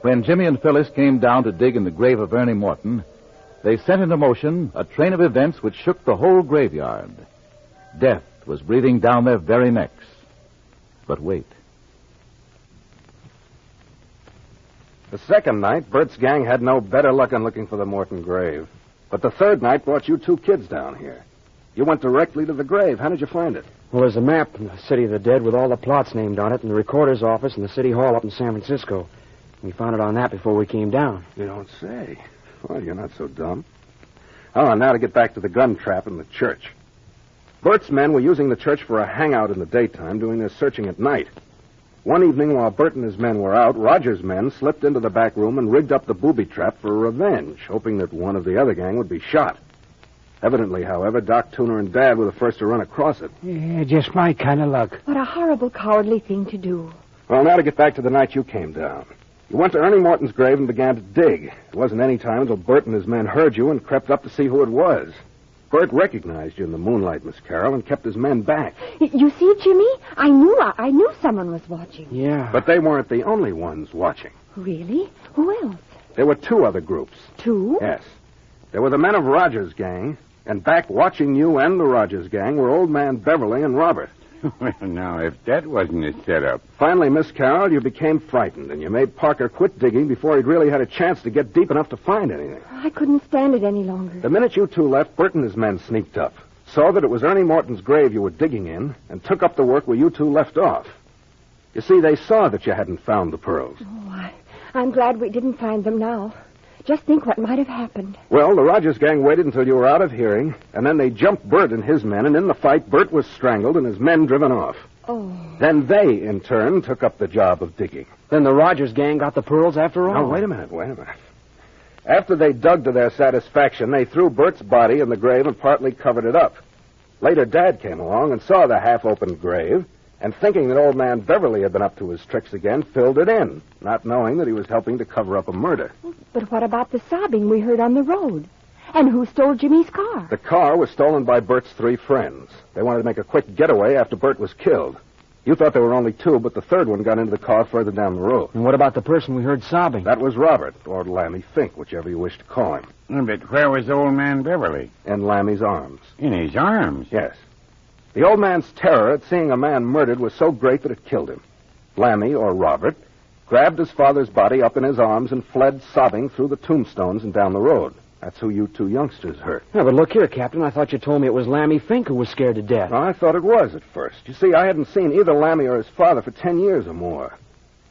When Jimmy and Phyllis came down to dig in the grave of Ernie Morton, they set into motion a train of events which shook the whole graveyard. Death was breathing down their very necks. But wait. The second night, Bert's gang had no better luck in looking for the Morton grave. But the third night brought you two kids down here. You went directly to the grave. How did you find it? Well, there's a map in the City of the Dead with all the plots named on it in the recorder's office in the City Hall up in San Francisco. We found it on that before we came down. You don't say. Well, you're not so dumb. Oh, now to get back to the gun trap in the church. Bert's men were using the church for a hangout in the daytime, doing their searching at night. One evening, while Bert and his men were out, Roger's men slipped into the back room and rigged up the booby trap for revenge, hoping that one of the other gang would be shot. Evidently, however, Doc, Tooner, and Dad were the first to run across it. Yeah, just my kind of luck. What a horrible, cowardly thing to do. Well, now to get back to the night you came down. You went to Ernie Morton's grave and began to dig. It wasn't any time until Bert and his men heard you and crept up to see who it was. Bert recognized you in the moonlight, Miss Carroll, and kept his men back. You see, Jimmy? I knew someone was watching. Yeah. But they weren't the only ones watching. Really? Who else? There were two other groups. Two? Yes. There were the men of Rogers' gang, and back watching you and the Rogers gang were Old Man Beverly and Robert. Well, now, if that wasn't a setup. Finally, Miss Carroll, you became frightened, and you made Parker quit digging before he'd really had a chance to get deep enough to find anything. I couldn't stand it any longer. The minute you two left, Bert and his men sneaked up, saw that it was Ernie Morton's grave you were digging in, and took up the work where you two left off. You see, they saw that you hadn't found the pearls. Oh, I'm glad we didn't find them now. Just think what might have happened. Well, the Rogers gang waited until you were out of hearing, and then they jumped Bert and his men, and in the fight, Bert was strangled and his men driven off. Oh. Then they, in turn, took up the job of digging. Then the Rogers gang got the pearls after all? Now, wait a minute. After they dug to their satisfaction, they threw Bert's body in the grave and partly covered it up. Later, Dad came along and saw the half-opened grave, and thinking that Old Man Beverly had been up to his tricks again, filled it in, not knowing that he was helping to cover up a murder. But what about the sobbing we heard on the road? And who stole Jimmy's car? The car was stolen by Bert's three friends. They wanted to make a quick getaway after Bert was killed. You thought there were only two, but the third one got into the car further down the road. And what about the person we heard sobbing? That was Robert, or Lammy Fink, whichever you wish to call him. But where was Old Man Beverly? In Lammy's arms. In his arms? Yes. The old man's terror at seeing a man murdered was so great that it killed him. Lammy, or Robert, grabbed his father's body up in his arms and fled sobbing through the tombstones and down the road. That's who you two youngsters hurt. Yeah, but look here, Captain. I thought you told me it was Lammy Fink who was scared to death. Well, I thought it was at first. You see, I hadn't seen either Lammy or his father for 10 years or more.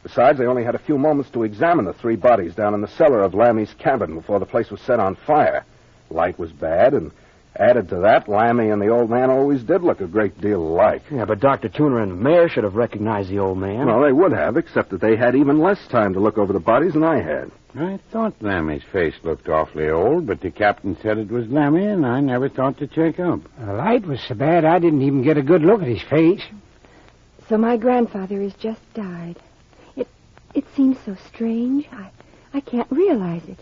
Besides, they only had a few moments to examine the three bodies down in the cellar of Lammy's cabin before the place was set on fire. Light was bad, and added to that, Lammy and the old man always did look a great deal alike. Yeah, but Dr. Tooner and the mayor should have recognized the old man. Well, they would have, except that they had even less time to look over the bodies than I had. I thought Lammy's face looked awfully old, but the captain said it was Lammy, and I never thought to check up. The light was so bad I didn't even get a good look at his face. So my grandfather has just died. It seems so strange. I can't realize it.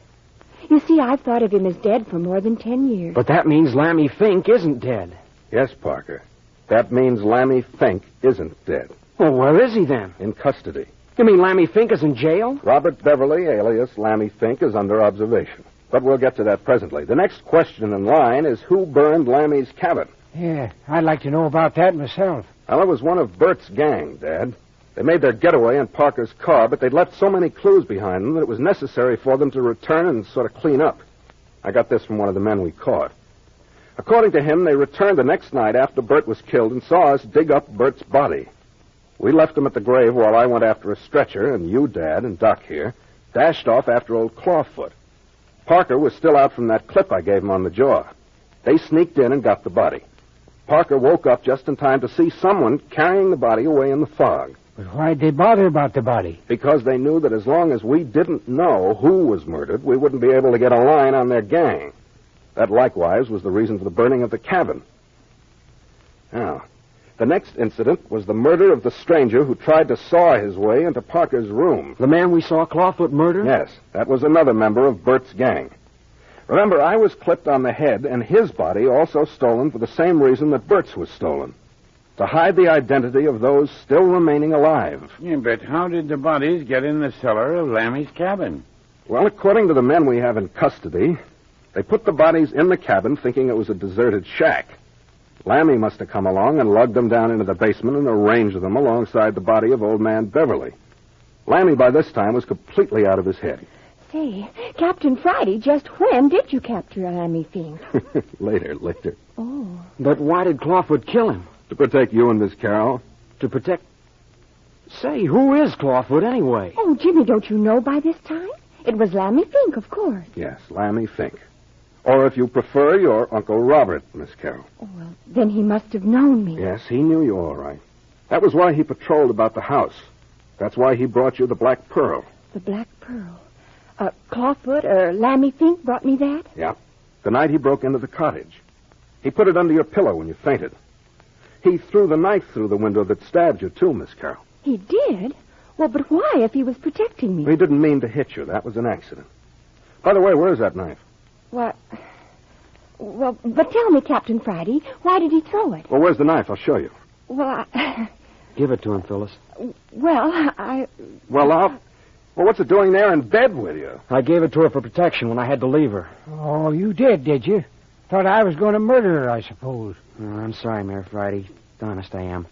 You see, I've thought of him as dead for more than 10 years. But that means Lammy Fink isn't dead. Yes, Parker. That means Lammy Fink isn't dead. Well, where is he then? In custody. You mean Lammy Fink is in jail? Robert Beverly, alias Lammy Fink, is under observation. But we'll get to that presently. The next question in line is who burned Lammy's cabin? Yeah, I'd like to know about that myself. Well, it was one of Bert's gang, Dad. They made their getaway in Parker's car, but they'd left so many clues behind them that it was necessary for them to return and sort of clean up. I got this from one of the men we caught. According to him, they returned the next night after Bert was killed and saw us dig up Bert's body. We left him at the grave while I went after a stretcher, and you, Dad, and Doc here, dashed off after old Clawfoot. Parker was still out from that clip I gave him on the jaw. They sneaked in and got the body. Parker woke up just in time to see someone carrying the body away in the fog. But why'd they bother about the body? Because they knew that as long as we didn't know who was murdered, we wouldn't be able to get a line on their gang. That likewise was the reason for the burning of the cabin. Now, the next incident was the murder of the stranger who tried to saw his way into Parker's room. The man we saw Clawfoot murder? Yes, that was another member of Bert's gang. Remember, I was clipped on the head, and his body also stolen for the same reason that Bert's was stolen. To hide the identity of those still remaining alive. Yeah, but how did the bodies get in the cellar of Lammy's cabin? Well, according to the men we have in custody, They put the bodies in the cabin thinking it was a deserted shack. Lammy must have come along and lugged them down into the basement and arranged them alongside the body of old man Beverly. Lammy, by this time, was completely out of his head. Say, Captain Friday, just when did you capture Lammy Fink? Later. Oh. But why did Clawfoot kill him? To protect you and Miss Carroll. To protect... Say, who is Clawfoot anyway? Oh, Jimmy, don't you know by this time? It was Lammy Fink, of course. Yes, Lammy Fink. Or if you prefer, your Uncle Robert, Miss Carroll. Oh, well, then he must have known me. Yes, he knew you all right. That was why he patrolled about the house. That's why he brought you the Black Pearl. The Black Pearl. Clawfoot or Lammy Fink brought me that? Yeah. The night he broke into the cottage. He put it under your pillow when you fainted. He threw the knife through the window that stabbed you, too, Miss Carroll. He did? Well, but why if he was protecting me? He didn't mean to hit you. That was an accident. By the way, where's that knife? What? Well, but tell me, Captain Friday, why did he throw it? Well, where's the knife? I'll show you. Well, Give it to him, Phyllis. Well, what's it doing there in bed with you? I gave it to her for protection when I had to leave her. Oh, you did you? Thought I was going to murder her, I suppose. Oh, I'm sorry, Mayor Friday. Honest, I am.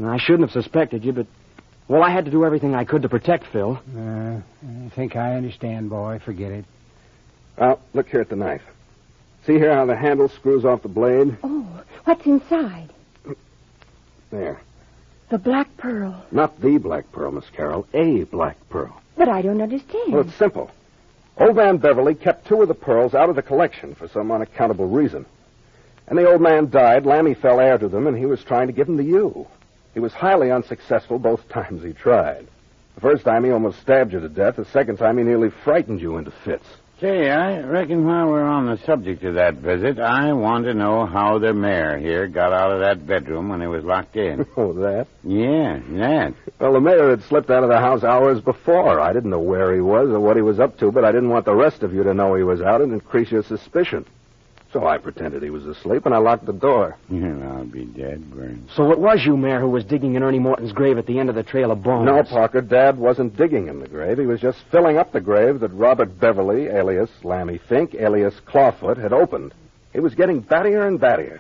I shouldn't have suspected you, but... Well, I had to do everything I could to protect Phil. I think I understand, boy. Forget it. Well, look here at the knife. See here how the handle screws off the blade? Oh, what's inside? There. The Black Pearl. Not the Black Pearl, Miss Carroll. A Black Pearl. But I don't understand. Well, it's simple. Old man Beverly kept 2 of the pearls out of the collection for some unaccountable reason. And the old man died, Lammy fell heir to them, and he was trying to give them to you. He was highly unsuccessful both times he tried. The first time he almost stabbed you to death. The second time he nearly frightened you into fits. Say, I reckon while we're on the subject of that visit, I want to know how the mayor here got out of that bedroom when he was locked in. Oh, that? Yeah, that. Well, the mayor had slipped out of the house hours before. I didn't know where he was or what he was up to, but I didn't want the rest of you to know he was out and increase your suspicion. So I pretended he was asleep, and I locked the door. I'll be dead, Burns. So it was you, Mayor, who was digging in Ernie Morton's grave at the end of the trail of bones. No, Parker, Dad wasn't digging in the grave. He was just filling up the grave that Robert Beverly, alias Lammy Fink, alias Clawfoot, had opened. He was getting battier and battier.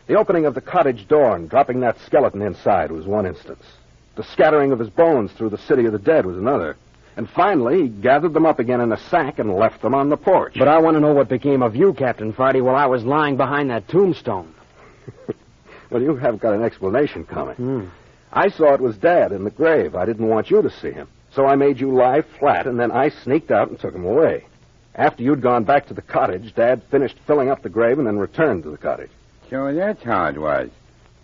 The opening of the cottage door and dropping that skeleton inside was one instance. The scattering of his bones through the city of the dead was another. And finally, he gathered them up again in a sack and left them on the porch. But I want to know what became of you, Captain Friday, while I was lying behind that tombstone. Well, you have got an explanation coming. I saw it was Dad in the grave. I didn't want you to see him. So I made you lie flat, and then I sneaked out and took him away. After you'd gone back to the cottage, Dad finished filling up the grave and then returned to the cottage. So that's how it was.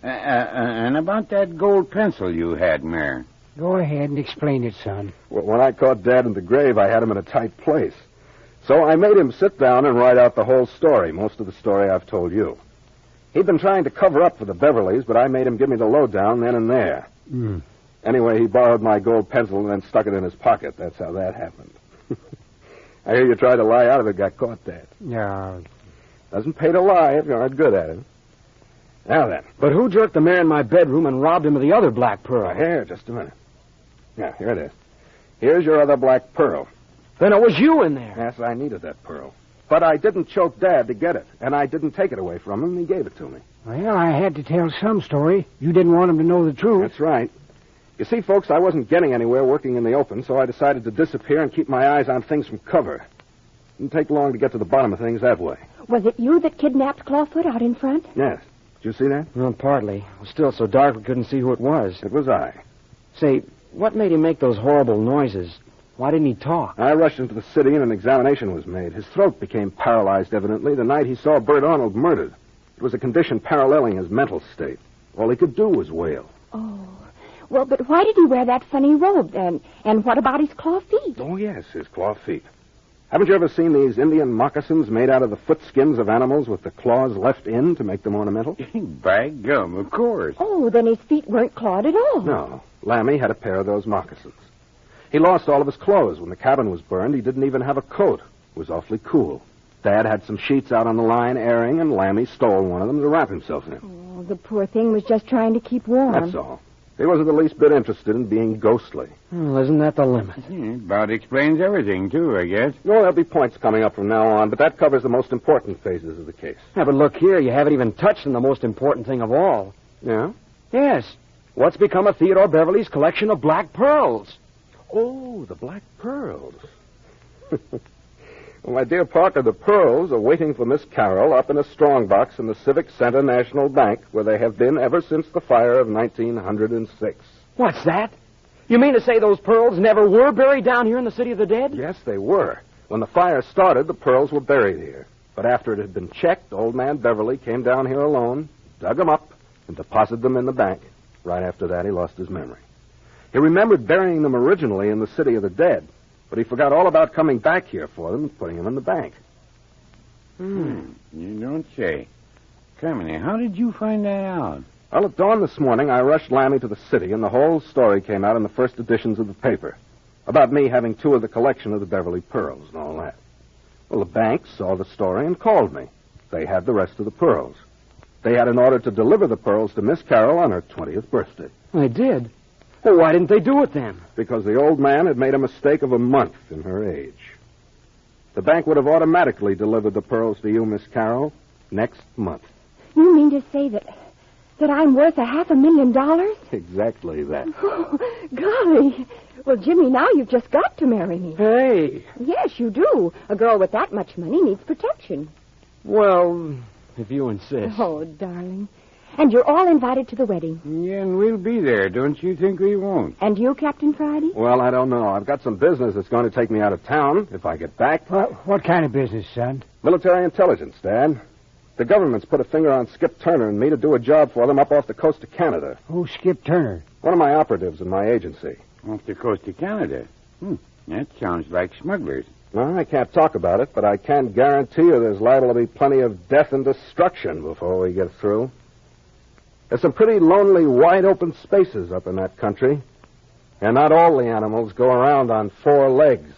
And about that gold pencil you had, Mayor. Go ahead and explain it, son. Well, when I caught Dad in the grave, I had him in a tight place. So I made him sit down and write out the whole story, most of the story I've told you. He'd been trying to cover up for the Beverleys, but I made him give me the lowdown then and there. Anyway, he borrowed my gold pencil and then stuck it in his pocket. That's how that happened. I hear you tried to lie out of it, got caught, Dad. No. Doesn't pay to lie if you aren't good at it. Now then. But who jerked the mayor in my bedroom and robbed him of the other Black Pearl? Here, just a minute. Yeah, here it is. Here's your other Black Pearl. Then it was you in there. Yes, I needed that pearl. But I didn't choke Dad to get it, and I didn't take it away from him. He gave it to me. Well, I had to tell some story. You didn't want him to know the truth. That's right. You see, folks, I wasn't getting anywhere working in the open, so I decided to disappear and keep my eyes on things from cover. Didn't take long to get to the bottom of things that way. Was it you that kidnapped Clawfoot out in front? Yes. Did you see that? Well, partly. It was still so dark we couldn't see who it was. It was I. Say, what made him make those horrible noises? Why didn't he talk? I rushed into the city and an examination was made. His throat became paralyzed, evidently, the night he saw Bert Arnold murdered. It was a condition paralleling his mental state. All he could do was wail. Oh. Well, but why did he wear that funny robe, then? And what about his claw feet? Oh, yes, his claw feet. Haven't you ever seen these Indian moccasins made out of the foot skins of animals with the claws left in to make them ornamental? By gum, of course. Oh, then his feet weren't clawed at all. No. Lammy had a pair of those moccasins. He lost all of his clothes. When the cabin was burned, he didn't even have a coat. It was awfully cool. Dad had some sheets out on the line airing, and Lammy stole one of them to wrap himself in. Oh, the poor thing was just trying to keep warm. That's all. He wasn't the least bit interested in being ghostly. Well, isn't that the limit? About explains everything, too, I guess. No, there'll be points coming up from now on, but that covers the most important phases of the case. Yeah, but look here, you haven't even touched on the most important thing of all. Yeah? Yes. What's become of Theodore Beverly's collection of black pearls? Oh, the black pearls. Well, my dear Parker, the pearls are waiting for Miss Carroll up in a strongbox in the Civic Center National Bank, where they have been ever since the fire of 1906. What's that? You mean to say those pearls never were buried down here in the City of the Dead? Yes, they were. When the fire started, the pearls were buried here. But after it had been checked, old man Beverly came down here alone, dug them up, and deposited them in the bank. Right after that, he lost his memory. He remembered burying them originally in the City of the Dead, but he forgot all about coming back here for them and putting them in the bank. You don't say. Carmine, how did you find that out? Well, at dawn this morning, I rushed Lammy to the city, and the whole story came out in the first editions of the paper about me having two of the collection of the Beverly pearls and all that. Well, the bank saw the story and called me. They had the rest of the pearls. They had an order to deliver the pearls to Miss Carroll on her 20th birthday. They did? Well, why didn't they do it then? Because the old man had made a mistake of a month in her age. The bank would have automatically delivered the pearls to you, Miss Carroll, next month. You mean to say that I'm worth $500,000? Exactly that. Oh, golly. Well, Jimmy, now you've just got to marry me. Hey. Yes, you do. A girl with that much money needs protection. Well, if you insist. Oh, darling. And you're all invited to the wedding. Yeah, and we'll be there. Don't you think we won't? And you, Captain Friday? Well, I don't know. I've got some business that's going to take me out of town if I get back. What kind of business, son? Military intelligence, Dad. The government's put a finger on Skip Turner and me to do a job for them up off the coast of Canada. Who's Skip Turner? One of my operatives in my agency. Off the coast of Canada? That sounds like smugglers. Well, I can't talk about it, but I can guarantee you there's liable to be plenty of death and destruction before we get through. There's some pretty lonely, wide-open spaces up in that country, and not all the animals go around on four legs.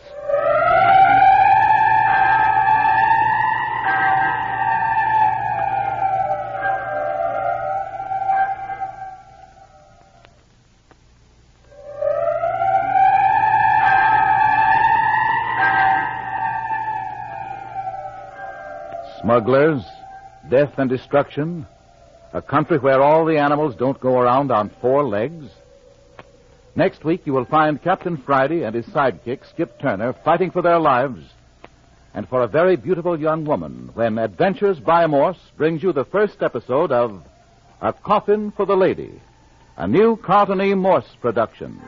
Smugglers, death and destruction, a country where all the animals don't go around on four legs. Next week, you will find Captain Friday and his sidekick, Skip Turner, fighting for their lives and for a very beautiful young woman when Adventures by Morse brings you the first episode of A Coffin for the Lady, a new Carlton E. Morse production.